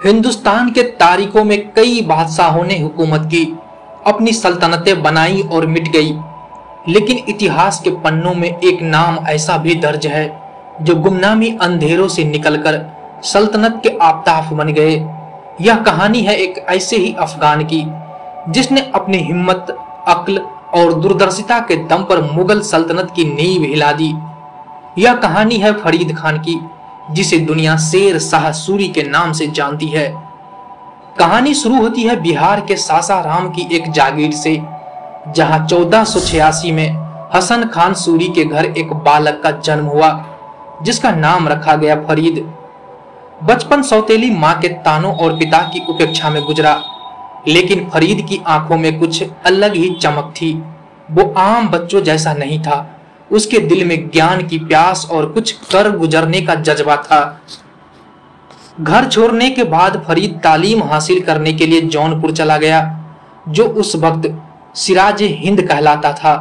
हिंदुस्तान के तारीखों में कई बादशाहों ने हुकूमत की, अपनी सल्तनतें बनाई और मिट गई, लेकिन इतिहास के पन्नों में एक नाम ऐसा भी दर्ज है जो गुमनामी अंधेरों से निकलकर सल्तनत के आफताब बन गए। यह कहानी है एक ऐसे ही अफगान की जिसने अपनी हिम्मत, अक्ल और दूरदर्शिता के दम पर मुगल सल्तनत की नींव हिला दी। यह कहानी है फरीद खान की, जिसे दुनिया शेर शाह सूरी के नाम से जानती है। कहानी शुरू होती है बिहार के सासाराम की एक जागीर से, जहां 1486 में हसन खान सूरी के घर एक बालक का जन्म हुआ जिसका नाम रखा गया फरीद। बचपन सौतेली मां के तानों और पिता की उपेक्षा में गुजरा, लेकिन फरीद की आंखों में कुछ अलग ही चमक थी। वो आम बच्चों जैसा नहीं था, उसके दिल में ज्ञान की प्यास और कुछ कर गुजरने का जज्बा था। घर छोड़ने के बाद फरीद तालीम हासिल करने के लिए जौनपुर चला गया, जो उस वक्त सिराज हिंद कहलाता था।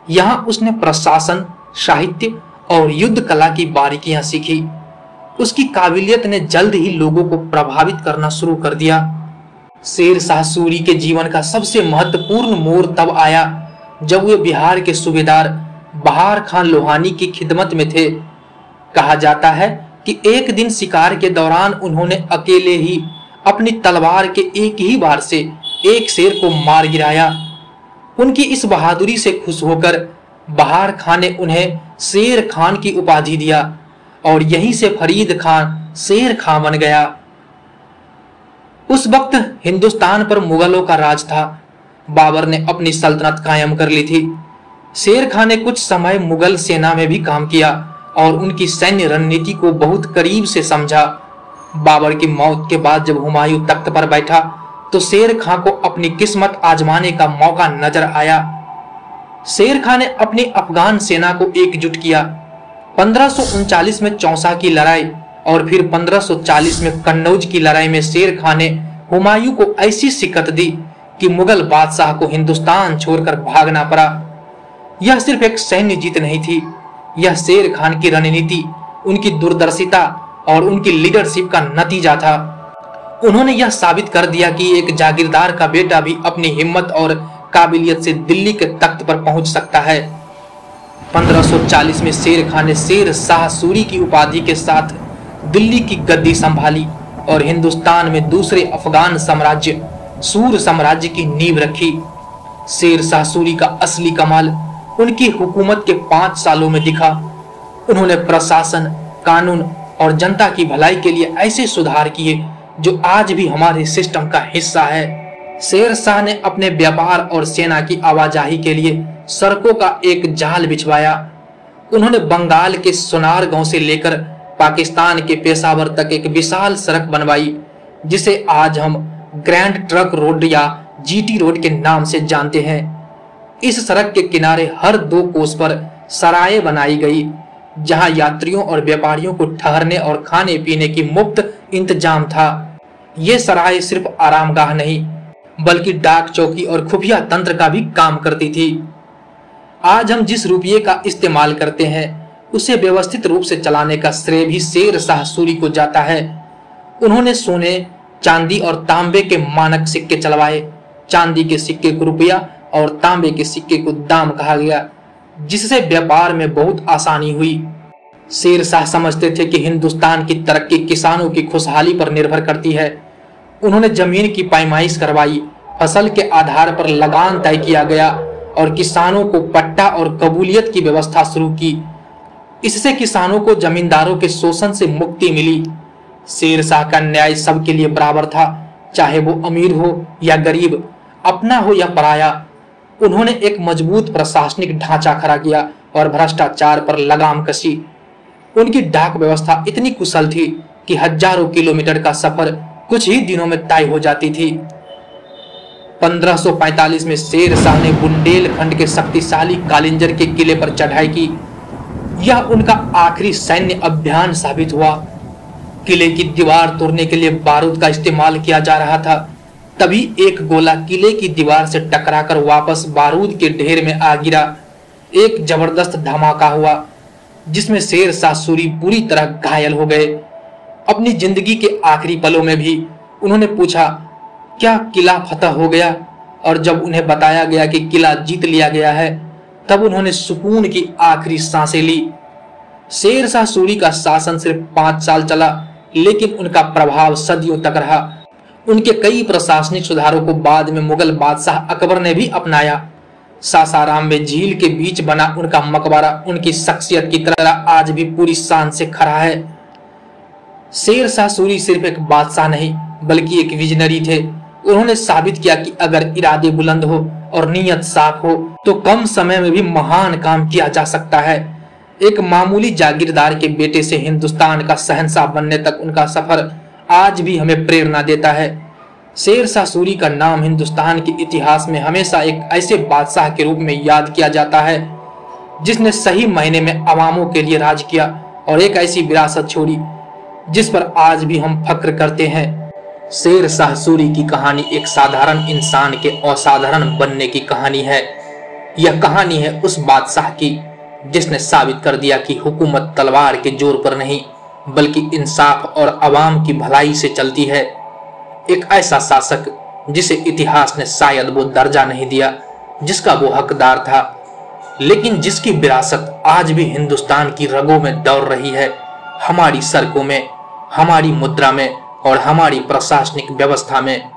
यहाँ उसने प्रशासन, साहित्य और युद्ध कला की बारीकियां सीखी। उसकी काबिलियत ने जल्द ही लोगों को प्रभावित करना शुरू कर दिया। शेर शाह सूरी के जीवन का सबसे महत्वपूर्ण मोड़ तब आया जब वे बिहार के सूबेदार बहार खान लोहानी की खिदमत में थे। कहा जाता है कि एक दिन शिकार के दौरान उन्होंने अकेले ही अपनी तलवार के एक ही वार से एक शेर को मार गिराया। उनकी इस बहादुरी से खुश होकर बहार खान ने उन्हें शेर खान की उपाधि दिया और यहीं से फरीद खान शेर खान बन गया। उस वक्त हिंदुस्तान पर मुगलों का राज था। बाबर ने अपनी सल्तनत कायम कर ली थी। शेर खान ने कुछ समय मुगल सेना में भी काम किया और उनकी सैन्य रणनीति को बहुत करीब से समझा। बाबर की मौत के बाद जब हुमायूं तख्त पर बैठा तो शेर खान को अपनी किस्मत आजमाने का मौका नजर आया। शेर खान ने अपनी अफगान सेना को एकजुट किया। 1539 में चौसा की लड़ाई और फिर 1540 में कन्नौज की लड़ाई में शेर खान ने हुमायूं को ऐसी शिकस्त दी कि मुगल बादशाह को हिंदुस्तान छोड़कर भागना पड़ा। यह सिर्फ एक सैन्य जीत नहीं थी, यह शेर खान की रणनीति, उनकी दूरदर्शिता और उनकी लीडरशिप का नतीजा था। उन्होंने यह साबित कर दिया कि एक जागीरदार का बेटा भी अपनी हिम्मत और काबिलियत से दिल्ली के तख्त पर पहुंच सकता है। 1540 में शेर खान ने शेर शाह सूरी की उपाधि के साथ दिल्ली की गद्दी संभाली और हिंदुस्तान में दूसरे अफगान साम्राज्य सूर साम्राज्य की नींव रखी। शेर शाह सूरी का असली कमाल उनकी हुकूमत के 5 सालों में दिखा। उन्होंने प्रशासन, कानून और जनता की भलाई के लिए ऐसे सुधार किए जो आज भी हमारे सिस्टम का हिस्सा है। शेर शाह ने अपने व्यापार और सेना की आवाजाही के लिए सड़कों का एक जाल बिछवाया। उन्होंने बंगाल के सोनार गांव से लेकर पाकिस्तान के पेशावर तक एक विशाल सड़क बनवाई, जिसे आज हम ग्रैंड ट्रक रोड या जीटी रोड के नाम से जानते हैं। इस सड़क के किनारे हर 2 कोस पर सराय बनाई गई, जहां यात्रियों और व्यापारियों को ठहरने और खाने पीने की मुफ्त इंतजाम था। ये सराय सिर्फ आरामगाह नहीं, बल्कि डाक चौकी और खुफिया तंत्र का भी काम करती थी। आज हम जिस रुपये का इस्तेमाल करते हैं, उसे व्यवस्थित रूप से चलाने का श्रेय भी शेर शाह सूरी को जाता है। उन्होंने सोने, चांदी और तांबे के मानक सिक्के चलवाए। चांदी के सिक्के को रुपया और तांबे के सिक्के को दाम कहा गया, जिससे व्यापार में बहुत आसानी हुई। शेर शाह समझते थे कि हिंदुस्तान की तरक्की किसानों की खुशहाली पर निर्भर करती है। उन्होंने जमीन की पैमाइश करवाई, फसल के आधार पर लगान तय किया गया और किसानों को पट्टा और कबूलियत की व्यवस्था शुरू की। इससे किसानों को जमींदारों के शोषण से मुक्ति मिली। शेर शाह का न्याय सबके लिए बराबर था, चाहे वो अमीर हो या गरीब, अपना हो या पराया। उन्होंने एक मजबूत प्रशासनिक ढांचा खड़ा किया और भ्रष्टाचार पर लगाम कसी। उनकी डाक व्यवस्था इतनी कुशल थी कि हजारों किलोमीटर का सफर कुछ ही दिनों में तय हो जाती थी। 1545 में शेर शाह ने बुंदेलखंड के शक्तिशाली कालिंजर के किले पर चढ़ाई की। यह उनका आखिरी सैन्य अभियान साबित हुआ। किले की दीवार तोड़ने के लिए बारूद का इस्तेमाल किया जा रहा था। तभी एक गोला किले की दीवार से टकराकर वापस बारूद के ढेर में आ गिरा। एक जबरदस्त धमाका हुआ, जिसमें शेर शाह सूरी पूरी तरह घायल हो गए। अपनी जिंदगी के आखिरी पलों में भी उन्होंने पूछा, क्या किला फतह हो गया? और जब उन्हें बताया गया कि किला जीत लिया गया है, तब उन्होंने सुकून की आखिरी सांसें ली। शेर शाह सूरी का शासन सिर्फ 5 साल चला, लेकिन उनका प्रभाव सदियों तक रहा। उनके कई प्रशासनिक सुधारों को बाद में मुगल बादशाह अकबर ने भी अपनाया। सासाराम में झील के बीच बना उनका मकबरा उनकी शख्सियत की तरह आज भी पूरी शान से खड़ा है। शेर शाह सूरी सिर्फ एक बादशाह नहीं, बल्कि एक विजनरी थे। उन्होंने साबित किया कि अगर इरादे बुलंद हो और नीयत साफ हो तो कम समय में भी महान काम किया जा सकता है। एक मामूली जागीरदार के बेटे से हिंदुस्तान का शहंशाह बनने तक उनका सफर आज भी हमें प्रेरणा देता है। शेर शाह सूरी का नाम हिंदुस्तान के इतिहास में हमेशा एक ऐसे बादशाह के रूप में याद किया जाता है जिसने सही मायने में अवामों के लिए राज किया और एक ऐसी विरासत छोड़ी जिस पर आज भी हम फक्र करते हैं। शेर शाह सूरी की कहानी एक साधारण इंसान के असाधारण बनने की कहानी है। यह कहानी है उस बादशाह की जिसने साबित कर दिया कि हुकूमत तलवार के जोर पर नहीं, बल्कि इंसाफ और अवाम की भलाई से चलती है। एक ऐसा शासक जिसे इतिहास ने शायद वो दर्जा नहीं दिया जिसका वो हकदार था, लेकिन जिसकी विरासत आज भी हिंदुस्तान की रगों में दौड़ रही है। हमारी सड़कों में, हमारी मुद्रा में और हमारी प्रशासनिक व्यवस्था में